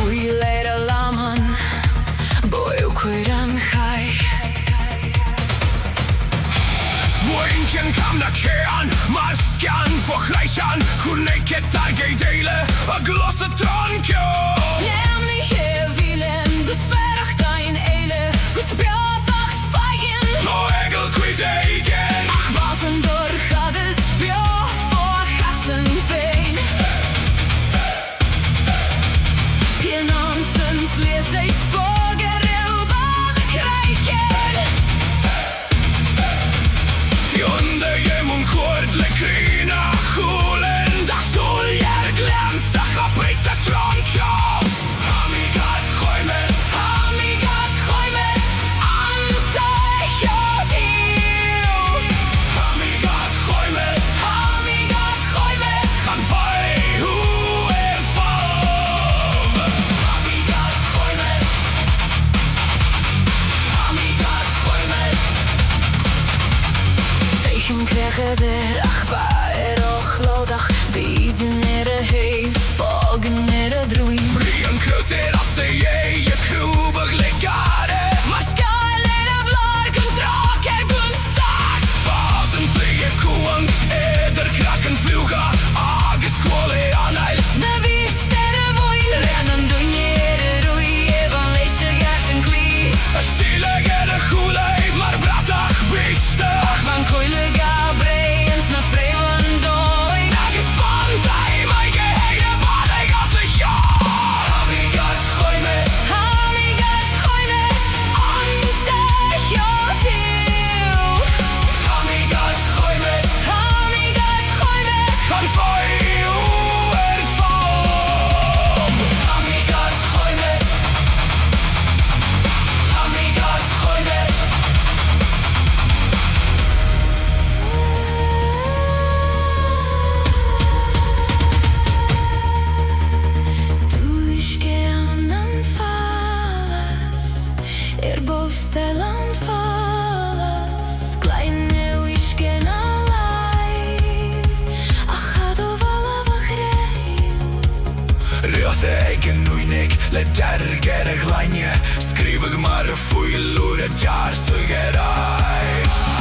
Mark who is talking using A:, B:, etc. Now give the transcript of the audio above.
A: Uinneag Dhearg, boju kuiran fhaigh.
B: Swinken kam na cean, mascan fochreisan, Uinneag Dhearg deile, a glosse tonkio.
A: Slemni hevilen, gus verach dein eile, gus bjorbacht feigen.
B: No egel quidegen,
A: Ach waten door gaat het bjor voor gassen veen. Pienonsens leert zich spoger ilbade krijken.
B: die hunde jem und kord lekrina hulen, da stol jer glens, da chapreisa tronkio. Amigat choimhead,
A: Amigat choimhead, anstech thiugh.
B: amigat choimhead,
A: Amigat choimhead,
B: kan fhaigh falbh. Amigat choimhead, amigat choimhead.
A: tegen krijgen der achba och lodach, bieden heef, bogen droeien.
B: Brian kruter asse je krubig legare,
A: Maar skalen blarken draker gunstak.
B: fasen flie kuang, eder kraken fluga, agus skåle anail.
A: De vistere voin, rennen du roei, evan leise garten kli.
B: Stilegere chulei, mar bratach biste.
A: Man koilega breens na vreven doin.
B: Agus vantai, mai geheire badeg als ich ja. Amigat choimhead,
A: Amigat choimhead, anstech thiugh.
B: amigat choimhead,
A: Amigat choimhead,
B: kan fhaigh falbh. Amigat choimhead, amigat choimhead.
A: du ich gern an fallas, bofstelan fallas, kleine ich gern alive, ach hadovala vachreil.
B: Rjochte eigen Uinneag Dhearg er gleine, skrivig maar foei loere jaar so gerais.